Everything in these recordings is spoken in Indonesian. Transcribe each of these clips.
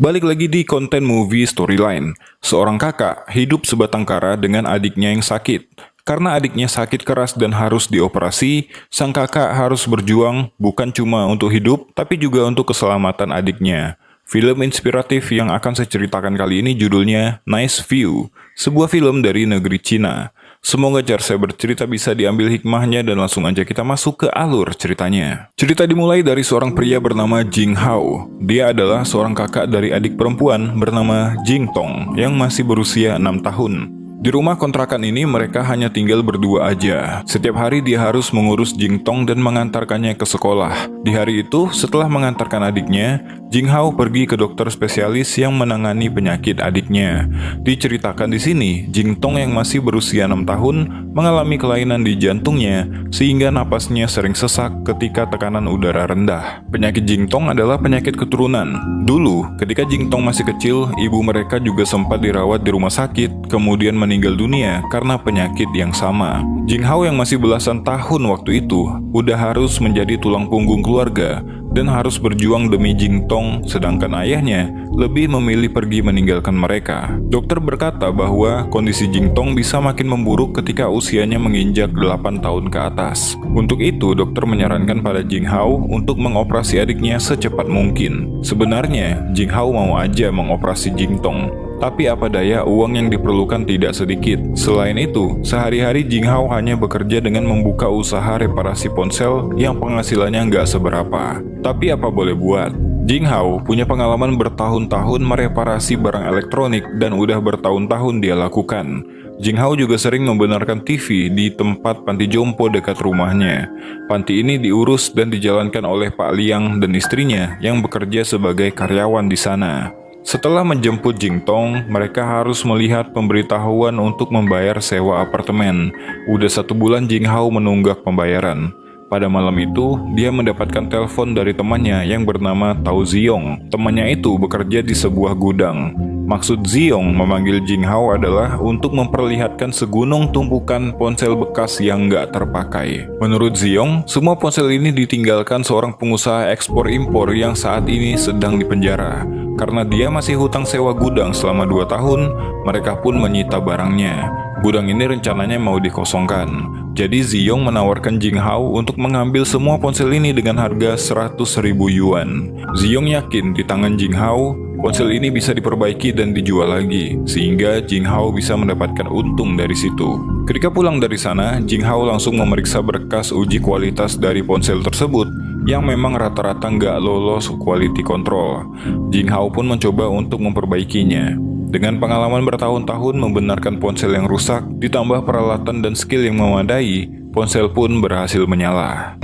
Balik lagi di konten movie storyline. Seorang kakak hidup sebatang kara dengan adiknya yang sakit. Karena adiknya sakit keras dan harus dioperasi, sang kakak harus berjuang bukan cuma untuk hidup, tapi juga untuk keselamatan adiknya. Film inspiratif yang akan saya ceritakan kali ini judulnya Nice View, sebuah film dari negeri Cina. Semoga cara saya bercerita bisa diambil hikmahnya dan langsung aja kita masuk ke alur ceritanya. Cerita dimulai dari seorang pria bernama Jing Hao. Dia adalah seorang kakak dari adik perempuan bernama Jing Tong yang masih berusia 6 tahun. Di rumah kontrakan ini mereka hanya tinggal berdua aja. Setiap hari dia harus mengurus Jing Tong dan mengantarkannya ke sekolah. Di hari itu, setelah mengantarkan adiknya, Jing Hao pergi ke dokter spesialis yang menangani penyakit adiknya. Diceritakan di sini, Jing Tong yang masih berusia 6 tahun mengalami kelainan di jantungnya sehingga napasnya sering sesak ketika tekanan udara rendah. Penyakit Jing Tong adalah penyakit keturunan. Dulu, ketika Jing Tong masih kecil, ibu mereka juga sempat dirawat di rumah sakit, kemudian meninggal dunia karena penyakit yang sama. Jing Hao yang masih belasan tahun waktu itu udah harus menjadi tulang punggung keluarga dan harus berjuang demi Jing Tong, sedangkan ayahnya lebih memilih pergi meninggalkan mereka. Dokter berkata bahwa kondisi Jing Tong bisa makin memburuk ketika usianya menginjak 8 tahun ke atas. Untuk itu, dokter menyarankan pada Jing Hao untuk mengoperasi adiknya secepat mungkin. Sebenarnya, Jing Hao mau aja mengoperasi Jing Tong, tapi apa daya uang yang diperlukan tidak sedikit. Selain itu, sehari-hari Jing Hao hanya bekerja dengan membuka usaha reparasi ponsel yang penghasilannya nggak seberapa. Tapi apa boleh buat, Jing Hao punya pengalaman bertahun-tahun mereparasi barang elektronik dan udah bertahun-tahun dia lakukan. Jing Hao juga sering membenarkan TV di tempat panti jompo dekat rumahnya. Panti ini diurus dan dijalankan oleh Pak Liang dan istrinya yang bekerja sebagai karyawan di sana. Setelah menjemput Jing Tong, mereka harus melihat pemberitahuan untuk membayar sewa apartemen. Udah 1 bulan Jing Hao menunggak pembayaran. Pada malam itu, dia mendapatkan telepon dari temannya yang bernama Tao Ziong. Temannya itu bekerja di sebuah gudang. Maksud Ziong memanggil Jing Hao adalah untuk memperlihatkan segunung tumpukan ponsel bekas yang nggak terpakai. Menurut Ziong, semua ponsel ini ditinggalkan seorang pengusaha ekspor-impor yang saat ini sedang dipenjara. Karena dia masih hutang sewa gudang selama 2 tahun, mereka pun menyita barangnya. Gudang ini rencananya mau dikosongkan. Jadi Ziong menawarkan Jing Hao untuk mengambil semua ponsel ini dengan harga 100.000 yuan. Ziong yakin di tangan Jing Hao, ponsel ini bisa diperbaiki dan dijual lagi, sehingga Jing Hao bisa mendapatkan untung dari situ. Ketika pulang dari sana, Jing Hao langsung memeriksa berkas uji kualitas dari ponsel tersebut, yang memang rata-rata nggak lolos quality control. Jing Hao pun mencoba untuk memperbaikinya. Dengan pengalaman bertahun-tahun membenarkan ponsel yang rusak, ditambah peralatan dan skill yang memadai, ponsel pun berhasil menyala.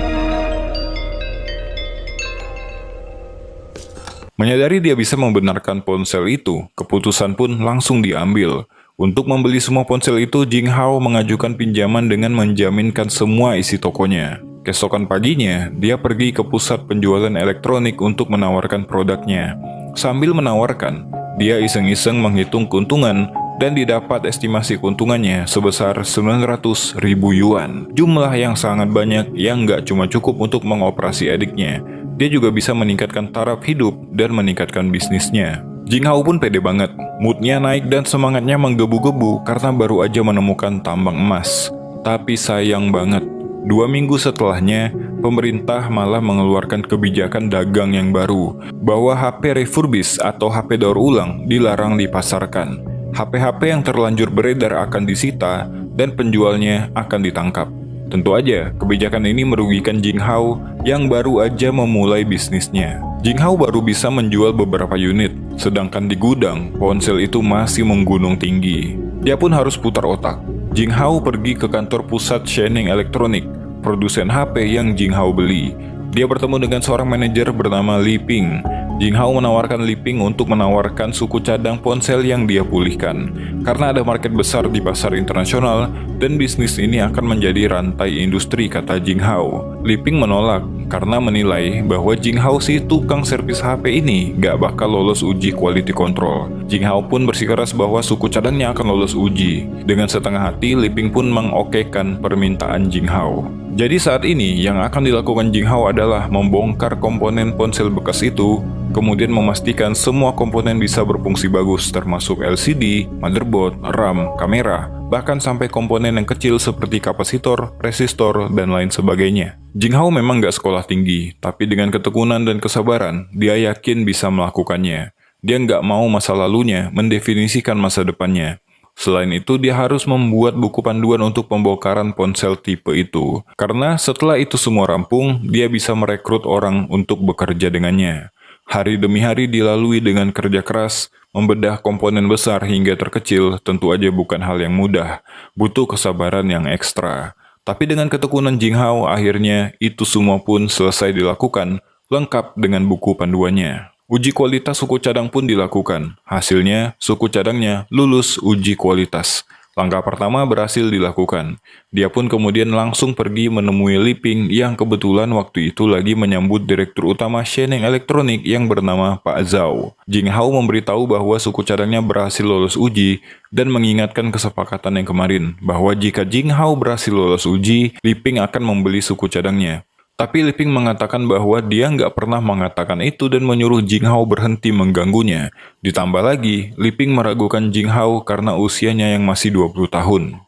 Menyadari dia bisa membenarkan ponsel itu, keputusan pun langsung diambil. Untuk membeli semua ponsel itu, Jing Hao mengajukan pinjaman dengan menjaminkan semua isi tokonya. Keesokan paginya, dia pergi ke pusat penjualan elektronik untuk menawarkan produknya. Sambil menawarkan, dia iseng-iseng menghitung keuntungan dan didapat estimasi keuntungannya sebesar 900.000 yuan. Jumlah yang sangat banyak yang nggak cuma cukup untuk mengoperasi adiknya. Dia juga bisa meningkatkan taraf hidup dan meningkatkan bisnisnya. Jing Hao pun pede banget, moodnya naik dan semangatnya menggebu-gebu karena baru aja menemukan tambang emas. Tapi sayang banget, 2 minggu setelahnya, pemerintah malah mengeluarkan kebijakan dagang yang baru, bahwa HP refurbish atau HP daur ulang dilarang dipasarkan. HP-HP yang terlanjur beredar akan disita dan penjualnya akan ditangkap. Tentu aja, kebijakan ini merugikan Jing Hao yang baru aja memulai bisnisnya. Jing Hao baru bisa menjual beberapa unit, sedangkan di gudang, ponsel itu masih menggunung tinggi. Dia pun harus putar otak. Jing Hao pergi ke kantor pusat Shening Elektronik, produsen HP yang Jing Hao beli. Dia bertemu dengan seorang manajer bernama Li Ping. Jing Hao menawarkan Li Ping untuk menawarkan suku cadang ponsel yang dia pulihkan. Karena ada market besar di pasar internasional dan bisnis ini akan menjadi rantai industri, kata Jing Hao. Liping menolak karena menilai bahwa Jinghao si tukang servis HP ini gak bakal lolos uji quality control. Jinghao pun bersikeras bahwa suku cadangnya akan lolos uji. Dengan setengah hati, Liping pun mengokekan permintaan Jinghao. Jadi saat ini yang akan dilakukan Jinghao adalah membongkar komponen ponsel bekas itu, kemudian memastikan semua komponen bisa berfungsi bagus termasuk LCD, motherboard, RAM, kamera, bahkan sampai komponen yang kecil seperti kapasitor, resistor, dan lain sebagainya. Jinghao memang gak sekolah tinggi, tapi dengan ketekunan dan kesabaran, dia yakin bisa melakukannya. Dia nggak mau masa lalunya mendefinisikan masa depannya. Selain itu, dia harus membuat buku panduan untuk pembongkaran ponsel tipe itu. Karena setelah itu semua rampung, dia bisa merekrut orang untuk bekerja dengannya. Hari demi hari dilalui dengan kerja keras, membedah komponen besar hingga terkecil tentu aja bukan hal yang mudah. Butuh kesabaran yang ekstra. Tapi dengan ketekunan Jinghao, akhirnya itu semua pun selesai dilakukan, lengkap dengan buku panduannya. Uji kualitas suku cadang pun dilakukan. Hasilnya, suku cadangnya lulus uji kualitas. Langkah pertama berhasil dilakukan. Dia pun kemudian langsung pergi menemui Liping yang kebetulan waktu itu lagi menyambut Direktur Utama Sheneng Elektronik yang bernama Pak Zhao. Jinghao memberitahu bahwa suku cadangnya berhasil lolos uji dan mengingatkan kesepakatan yang kemarin bahwa jika Jinghao berhasil lolos uji, Liping akan membeli suku cadangnya. Tapi Liping mengatakan bahwa dia nggak pernah mengatakan itu dan menyuruh Jinghao berhenti mengganggunya. Ditambah lagi, Liping meragukan Jinghao karena usianya yang masih 20 tahun.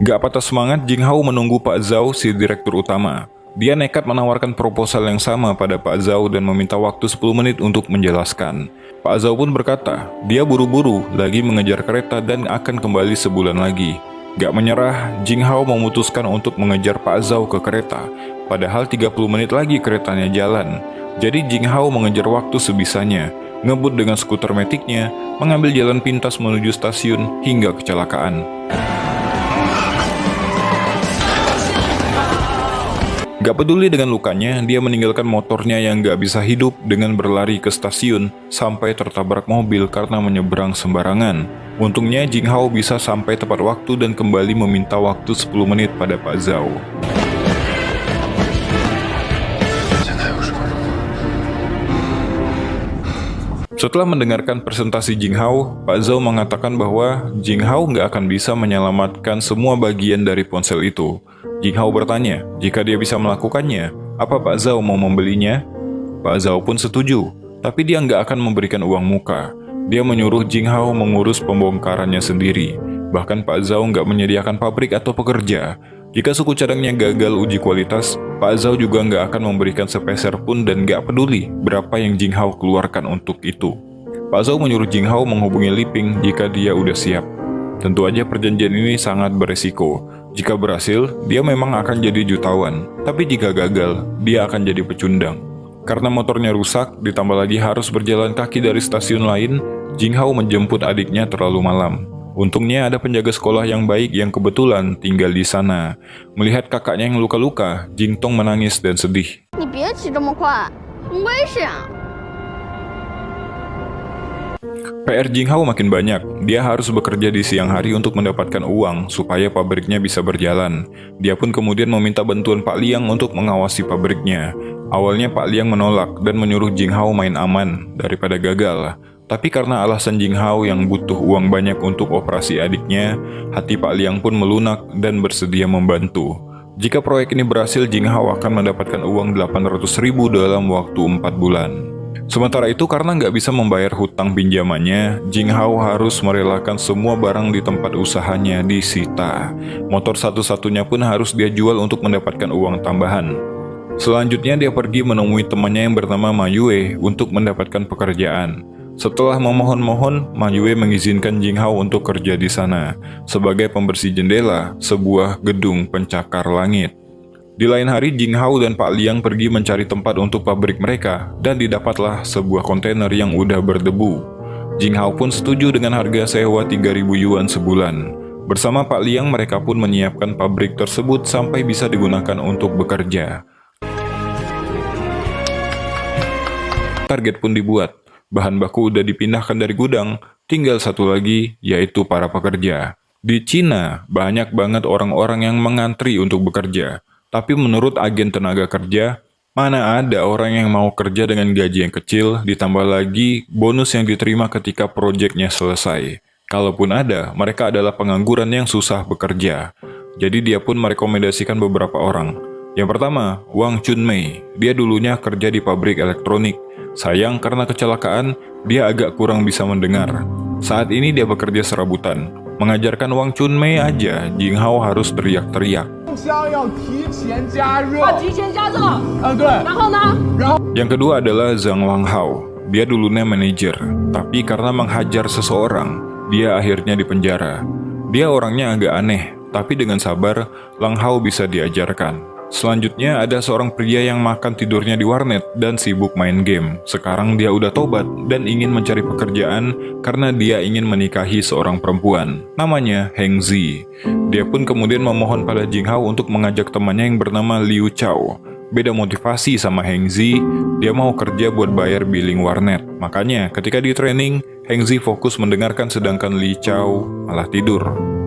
Gak patah semangat, Jinghao menunggu Pak Zhao si direktur utama. Dia nekat menawarkan proposal yang sama pada Pak Zhao dan meminta waktu 10 menit untuk menjelaskan. Pak Zhao pun berkata, dia buru-buru lagi mengejar kereta dan akan kembali sebulan lagi. Gak menyerah, Jinghao memutuskan untuk mengejar Pak Zhao ke kereta. Padahal 30 menit lagi keretanya jalan. Jadi Jinghao mengejar waktu sebisanya, ngebut dengan skuter metiknya, mengambil jalan pintas menuju stasiun hingga kecelakaan. Gak peduli dengan lukanya, dia meninggalkan motornya yang gak bisa hidup dengan berlari ke stasiun sampai tertabrak mobil karena menyeberang sembarangan. Untungnya Jinghao bisa sampai tepat waktu dan kembali meminta waktu 10 menit pada Pak Zhao. Setelah mendengarkan presentasi Jinghao, Pak Zhao mengatakan bahwa Jinghao nggak akan bisa menyelamatkan semua bagian dari ponsel itu. Jinghao bertanya, jika dia bisa melakukannya, apa Pak Zhao mau membelinya? Pak Zhao pun setuju, tapi dia nggak akan memberikan uang muka. Dia menyuruh Jinghao mengurus pembongkarannya sendiri. Bahkan Pak Zhao nggak menyediakan pabrik atau pekerja. Jika suku cadangnya gagal uji kualitas, Pak Zhao juga nggak akan memberikan sepeser pun dan nggak peduli berapa yang Jinghao keluarkan untuk itu. Pak Zhao menyuruh Jinghao menghubungi Liping jika dia udah siap. Tentu aja perjanjian ini sangat beresiko. Jika berhasil, dia memang akan jadi jutawan. Tapi jika gagal, dia akan jadi pecundang. Karena motornya rusak, ditambah lagi harus berjalan kaki dari stasiun lain, Jinghao menjemput adiknya terlalu malam. Untungnya ada penjaga sekolah yang baik yang kebetulan tinggal di sana. Melihat kakaknya yang luka-luka, Jingtong menangis dan sedih. PR Jinghao makin banyak. Dia harus bekerja di siang hari untuk mendapatkan uang supaya pabriknya bisa berjalan. Dia pun kemudian meminta bantuan Pak Liang untuk mengawasi pabriknya. Awalnya Pak Liang menolak dan menyuruh Jinghao main aman daripada gagal. Tapi karena alasan Jinghao yang butuh uang banyak untuk operasi adiknya, hati Pak Liang pun melunak dan bersedia membantu. Jika proyek ini berhasil, Jinghao akan mendapatkan uang 800.000 dalam waktu 4 bulan. Sementara itu, karena nggak bisa membayar hutang pinjamannya, Jinghao harus merelakan semua barang di tempat usahanya disita. Motor satu-satunya pun harus dia jual untuk mendapatkan uang tambahan. Selanjutnya dia pergi menemui temannya yang bernama Ma Yue untuk mendapatkan pekerjaan. Setelah memohon-mohon, Ma Yue mengizinkan Jinghao untuk kerja di sana sebagai pembersih jendela sebuah gedung pencakar langit. Di lain hari, Jinghao dan Pak Liang pergi mencari tempat untuk pabrik mereka dan didapatlah sebuah kontainer yang udah berdebu. Jinghao pun setuju dengan harga sewa 3.000 yuan sebulan. Bersama Pak Liang, mereka pun menyiapkan pabrik tersebut sampai bisa digunakan untuk bekerja. Target pun dibuat. Bahan baku udah dipindahkan dari gudang, tinggal satu lagi, yaitu para pekerja. Di Cina, banyak banget orang-orang yang mengantri untuk bekerja. Tapi menurut agen tenaga kerja, mana ada orang yang mau kerja dengan gaji yang kecil, ditambah lagi bonus yang diterima ketika proyeknya selesai. Kalaupun ada, mereka adalah pengangguran yang susah bekerja. Jadi dia pun merekomendasikan beberapa orang. Yang pertama, Wang Chunmei. Dia dulunya kerja di pabrik elektronik. Sayang karena kecelakaan, dia agak kurang bisa mendengar. Saat ini dia bekerja serabutan. Mengajarkan Wang Chunmei aja, Jinghao harus teriak-teriak. 香要提前加热。提前加热。对。然后呢？ Yang kedua adalah Zhang Wanghao. Dia dulunya manajer, tapi karena menghajar seseorang, dia akhirnya dipenjara. Dia orangnya agak aneh, tapi dengan sabar, Lang Hao bisa diajarkan. Selanjutnya ada seorang pria yang makan tidurnya di warnet dan sibuk main game. Sekarang dia udah tobat dan ingin mencari pekerjaan karena dia ingin menikahi seorang perempuan. Namanya Heng Zi. Dia pun kemudian memohon pada Jinghao untuk mengajak temannya yang bernama Liu Chao. Beda motivasi sama Heng Zi, dia mau kerja buat bayar billing warnet. Makanya ketika di training, Heng Zi fokus mendengarkan sedangkan Liu Chao malah tidur.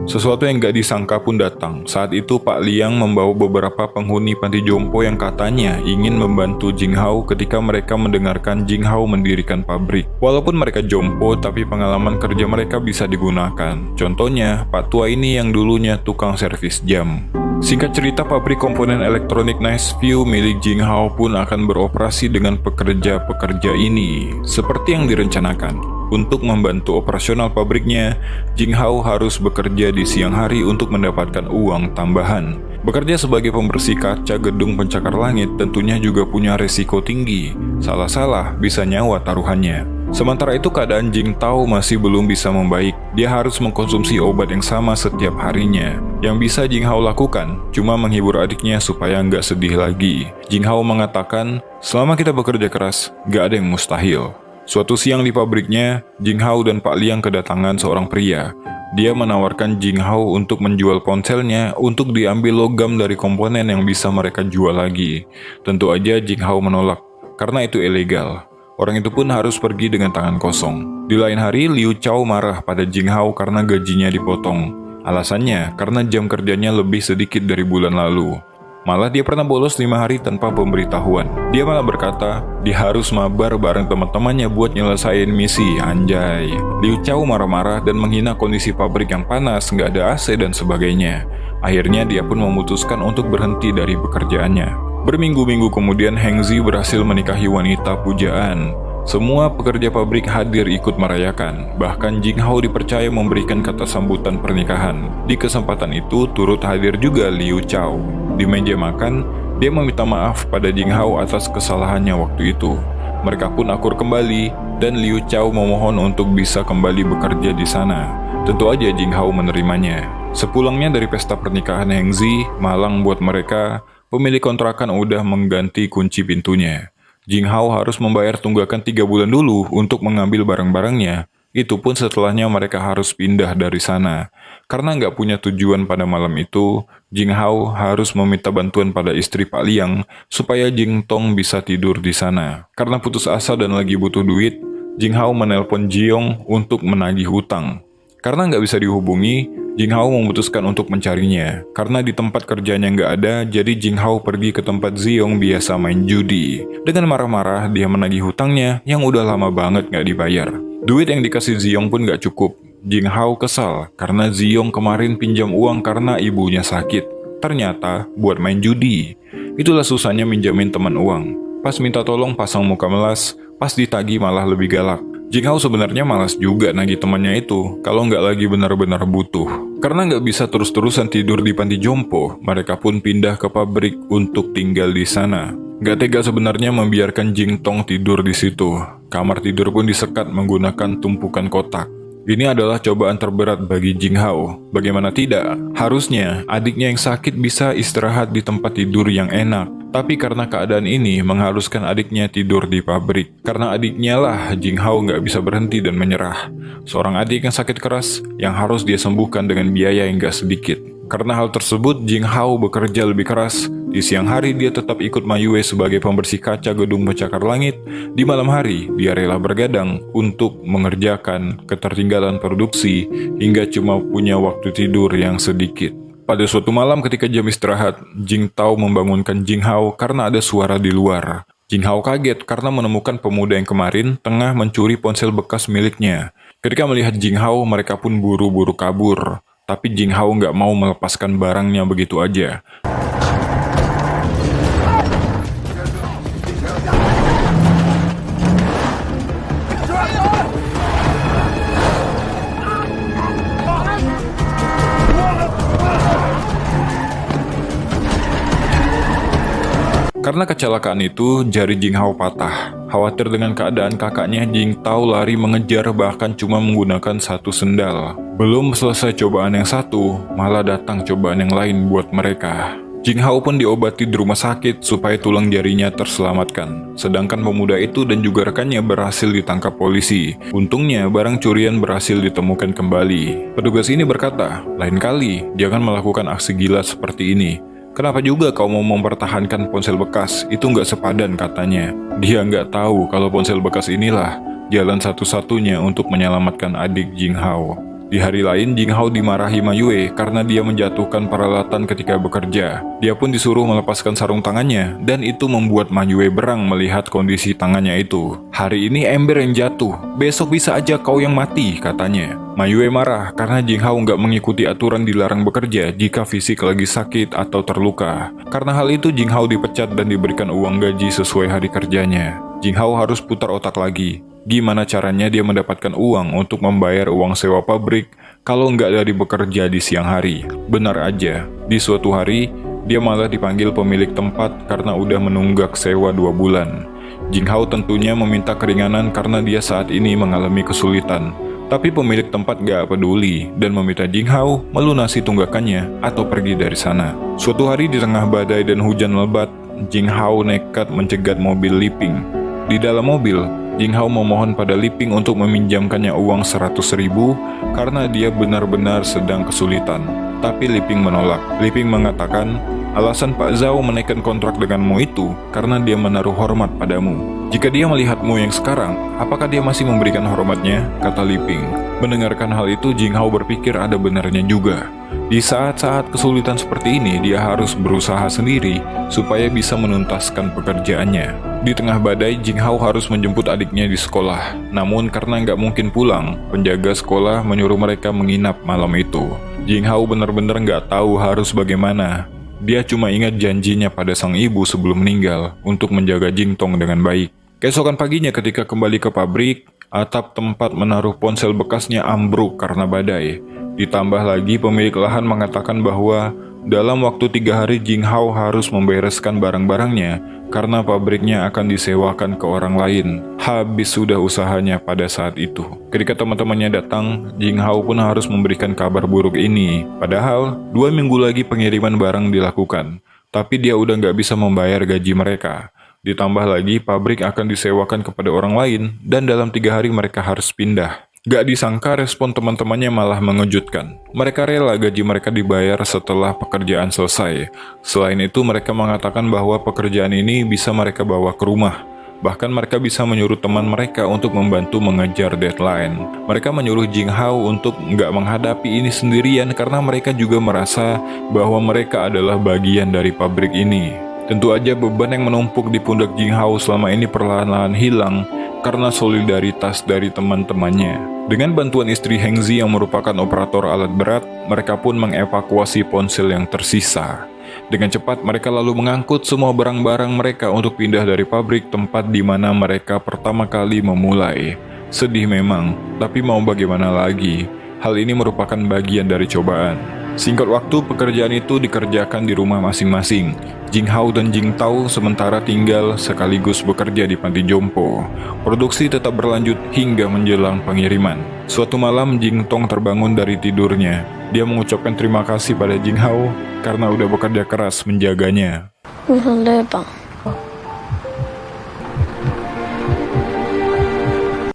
Sesuatu yang gak disangka pun datang. Saat itu Pak Liang membawa beberapa penghuni panti jompo yang katanya ingin membantu Jinghao ketika mereka mendengarkan Jinghao mendirikan pabrik. Walaupun mereka jompo, tapi pengalaman kerja mereka bisa digunakan. Contohnya, Pak Tua ini yang dulunya tukang servis jam. Singkat cerita, pabrik komponen elektronik Nice View milik Jinghao pun akan beroperasi dengan pekerja-pekerja ini, seperti yang direncanakan. Untuk membantu operasional pabriknya, Jinghao harus bekerja di siang hari untuk mendapatkan uang tambahan. Bekerja sebagai pembersih kaca gedung pencakar langit tentunya juga punya resiko tinggi. Salah-salah bisa nyawa taruhannya. Sementara itu keadaan Jing Tao masih belum bisa membaik. Dia harus mengkonsumsi obat yang sama setiap harinya. Yang bisa Jinghao lakukan cuma menghibur adiknya supaya nggak sedih lagi. Jinghao mengatakan, selama kita bekerja keras, nggak ada yang mustahil. Suatu siang di pabriknya, Jinghao dan Pak Liang kedatangan seorang pria. Dia menawarkan Jinghao untuk menjual ponselnya untuk diambil logam dari komponen yang bisa mereka jual lagi. Tentu aja Jinghao menolak, karena itu ilegal. Orang itu pun harus pergi dengan tangan kosong. Di lain hari, Liu Chao marah pada Jinghao karena gajinya dipotong. Alasannya, karena jam kerjanya lebih sedikit dari bulan lalu. Malah dia pernah bolos 5 hari tanpa pemberitahuan. Dia malah berkata, dia harus mabar bareng teman-temannya buat nyelesain misi, anjay. Liu Chao marah-marah dan menghina kondisi pabrik yang panas, nggak ada AC dan sebagainya. Akhirnya dia pun memutuskan untuk berhenti dari pekerjaannya. Berminggu-minggu kemudian Heng Zi berhasil menikahi wanita pujaan. Semua pekerja pabrik hadir ikut merayakan. Bahkan Jinghao dipercaya memberikan kata sambutan pernikahan. Di kesempatan itu turut hadir juga Liu Chao. Di meja makan, dia meminta maaf pada Jinghao atas kesalahannya waktu itu. Mereka pun akur kembali dan Liu Chao memohon untuk bisa kembali bekerja di sana. Tentu aja Jinghao menerimanya. Sepulangnya dari pesta pernikahan Heng Zi, malang buat mereka, pemilik kontrakan udah mengganti kunci pintunya. Jinghao harus membayar tunggakan 3 bulan dulu untuk mengambil barang-barangnya. Itu pun setelahnya mereka harus pindah dari sana. Karena nggak punya tujuan pada malam itu, Jinghao harus meminta bantuan pada istri Pak Liang supaya Jing Tong bisa tidur di sana. Karena putus asa dan lagi butuh duit, Jinghao menelpon Jiong untuk menagih hutang. Karena nggak bisa dihubungi, Jinghao memutuskan untuk mencarinya. Karena di tempat kerjanya nggak ada, jadi Jinghao pergi ke tempat Ziong biasa main judi. Dengan marah-marah, dia menagih hutangnya yang udah lama banget nggak dibayar. Duit yang dikasih Ziong pun nggak cukup. Jinghao kesal karena Ziong kemarin pinjam uang karena ibunya sakit. Ternyata buat main judi. Itulah susahnya minjamin teman uang. Pas minta tolong pasang muka melas, pas ditagih malah lebih galak. Jinghao sebenarnya malas juga nagih temannya itu kalau nggak lagi benar-benar butuh. Karena nggak bisa terus-terusan tidur di panti jompo, mereka pun pindah ke pabrik untuk tinggal di sana. Nggak tega sebenarnya membiarkan Jing Tong tidur di situ. Kamar tidur pun disekat menggunakan tumpukan kotak. Ini adalah cobaan terberat bagi Jinghao. Bagaimana tidak? Harusnya adiknya yang sakit bisa istirahat di tempat tidur yang enak. Tapi karena keadaan ini mengharuskan adiknya tidur di pabrik. Karena adiknya lah Jinghao nggak bisa berhenti dan menyerah. Seorang adik yang sakit keras yang harus dia sembuhkan dengan biaya yang nggak sedikit. Karena hal tersebut, Jing Hao bekerja lebih keras. Di siang hari dia tetap ikut Ma Yue sebagai pembersih kaca gedung pencakar langit. Di malam hari, dia rela bergadang untuk mengerjakan ketertinggalan produksi hingga cuma punya waktu tidur yang sedikit. Pada suatu malam ketika jam istirahat, Jing Tao membangunkan Jing Hao karena ada suara di luar. Jing Hao kaget karena menemukan pemuda yang kemarin tengah mencuri ponsel bekas miliknya. Ketika melihat Jing Hao, mereka pun buru-buru kabur. Tapi Jing Hao nggak mau melepaskan barangnya begitu aja. Karena kecelakaan itu, jari Jing Hao patah. Khawatir dengan keadaan kakaknya, Jing Tao lari mengejar bahkan cuma menggunakan satu sendal. Belum selesai cobaan yang satu, malah datang cobaan yang lain buat mereka. Jing Hao pun diobati di rumah sakit supaya tulang jarinya terselamatkan. Sedangkan pemuda itu dan juga rekannya berhasil ditangkap polisi. Untungnya, barang curian berhasil ditemukan kembali. Petugas ini berkata, lain kali jangan melakukan aksi gila seperti ini. Kenapa juga kau mau mempertahankan ponsel bekas? Itu nggak sepadan katanya. Dia nggak tahu kalau ponsel bekas inilah jalan satu-satunya untuk menyelamatkan adik Jing Hao. Di hari lain, Jing Hao dimarahi Ma Yue karena dia menjatuhkan peralatan ketika bekerja. Dia pun disuruh melepaskan sarung tangannya, dan itu membuat Ma Yue berang melihat kondisi tangannya itu. Hari ini ember yang jatuh, besok bisa aja kau yang mati, katanya. Ma Yue marah karena Jing Hao nggak mengikuti aturan dilarang bekerja jika fisik lagi sakit atau terluka. Karena hal itu, Jing Hao dipecat dan diberikan uang gaji sesuai hari kerjanya. Jing Hao harus putar otak lagi. Gimana caranya dia mendapatkan uang untuk membayar uang sewa pabrik kalau nggak dari bekerja di siang hari? Benar aja, di suatu hari dia malah dipanggil pemilik tempat karena udah menunggak sewa 2 bulan. Jing Hao tentunya meminta keringanan karena dia saat ini mengalami kesulitan. Tapi pemilik tempat gak peduli dan meminta Jing Hao melunasi tunggakannya atau pergi dari sana. Suatu hari di tengah badai dan hujan lebat, Jing Hao nekat mencegat mobil Liping. Di dalam mobil, Jing Hao memohon pada Liping untuk meminjamkannya uang 100.000 karena dia benar-benar sedang kesulitan. Tapi Liping menolak. Liping mengatakan, alasan Pak Zhao menaikkan kontrak denganmu itu karena dia menaruh hormat padamu. Jika dia melihatmu yang sekarang, apakah dia masih memberikan hormatnya? Kata Liping. Mendengarkan hal itu, Jing Hao berpikir ada benarnya juga. Di saat-saat kesulitan seperti ini, dia harus berusaha sendiri supaya bisa menuntaskan pekerjaannya. Di tengah badai, Jing Hao harus menjemput adiknya di sekolah. Namun karena nggak mungkin pulang, penjaga sekolah menyuruh mereka menginap malam itu. Jing Hao benar-benar nggak tahu harus bagaimana. Dia cuma ingat janjinya pada sang ibu sebelum meninggal untuk menjaga Jing Tong dengan baik. Keesokan paginya ketika kembali ke pabrik, atap tempat menaruh ponsel bekasnya ambruk karena badai. Ditambah lagi pemilik lahan mengatakan bahwa dalam waktu 3 hari Jing Hao harus membereskan barang-barangnya karena pabriknya akan disewakan ke orang lain. Habis sudah usahanya pada saat itu. Ketika teman-temannya datang, Jing Hao pun harus memberikan kabar buruk ini. Padahal 2 minggu lagi pengiriman barang dilakukan, tapi dia udah nggak bisa membayar gaji mereka. Ditambah lagi pabrik akan disewakan kepada orang lain dan dalam 3 hari mereka harus pindah. Gak disangka respon teman-temannya malah mengejutkan. Mereka rela gaji mereka dibayar setelah pekerjaan selesai. Selain itu mereka mengatakan bahwa pekerjaan ini bisa mereka bawa ke rumah. Bahkan mereka bisa menyuruh teman mereka untuk membantu mengejar deadline. Mereka menyuruh Jing Hao untuk nggak menghadapi ini sendirian karena mereka juga merasa bahwa mereka adalah bagian dari pabrik ini. Tentu aja beban yang menumpuk di pundak Jing Hao selama ini perlahan-lahan hilang karena solidaritas dari teman-temannya. Dengan bantuan istri Heng Zi yang merupakan operator alat berat, mereka pun mengevakuasi ponsel yang tersisa. Dengan cepat mereka lalu mengangkut semua barang-barang mereka untuk pindah dari pabrik tempat di mana mereka pertama kali memulai. Sedih memang, tapi mau bagaimana lagi? Hal ini merupakan bagian dari cobaan. Singkat waktu, pekerjaan itu dikerjakan di rumah masing-masing. Jing Hao dan Jing Tao sementara tinggal sekaligus bekerja di panti jompo. Produksi tetap berlanjut hingga menjelang pengiriman. Suatu malam, Jing Tong terbangun dari tidurnya. Dia mengucapkan terima kasih pada Jing Hao karena udah bekerja keras menjaganya. 你很累吧？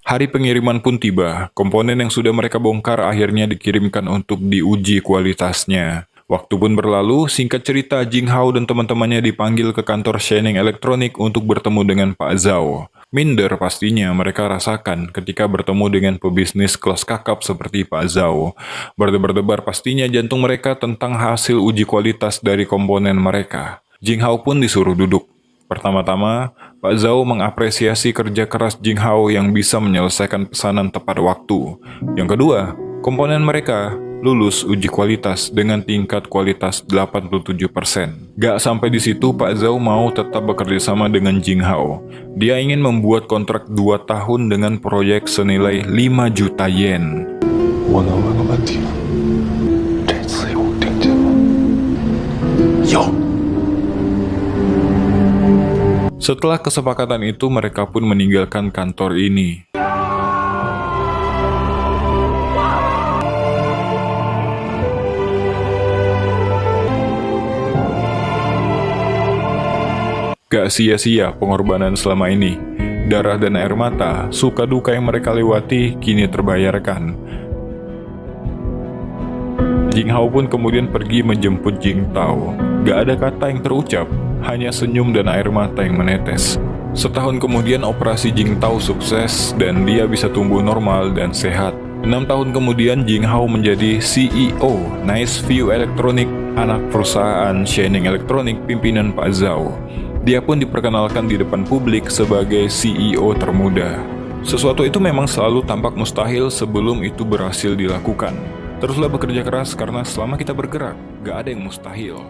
Hari pengiriman pun tiba. Komponen yang sudah mereka bongkar akhirnya dikirimkan untuk diuji kualitasnya. Waktu pun berlalu, singkat cerita Jing Hao dan teman-temannya dipanggil ke kantor Shining Electronic untuk bertemu dengan Pak Zhao. Minder pastinya mereka rasakan ketika bertemu dengan pebisnis kelas kakap seperti Pak Zhao. Berdebar-debar pastinya jantung mereka tentang hasil uji kualitas dari komponen mereka. Jing Hao pun disuruh duduk. Pertama-tama, Pak Zhao mengapresiasi kerja keras Jing Hao yang bisa menyelesaikan pesanan tepat waktu. Yang kedua, komponen mereka lulus uji kualitas dengan tingkat kualitas 87%. Gak sampai di situ, Pak Zhao mau tetap bekerja sama dengan Jing Hao. Dia ingin membuat kontrak 2 tahun dengan proyek senilai 5 juta yen. 我能问个问题吗？这次有定金吗？有。 Setelah kesepakatan itu, mereka pun meninggalkan kantor ini. Gak sia-sia pengorbanan selama ini. Darah dan air mata, suka duka yang mereka lewati kini terbayarkan. Jing Hao pun kemudian pergi menjemput Jing Tao. Gak ada kata yang terucap, hanya senyum dan air mata yang menetes. Setahun kemudian operasi Jing Tao sukses dan dia bisa tumbuh normal dan sehat. 6 tahun kemudian Jing Hao menjadi CEO Nice View Electronic, anak perusahaan Shining Electronic pimpinan Pak Zhao. Dia pun diperkenalkan di depan publik sebagai CEO termuda. Sesuatu itu memang selalu tampak mustahil sebelum itu berhasil dilakukan. Teruslah bekerja keras karena selama kita bergerak, gak ada yang mustahil.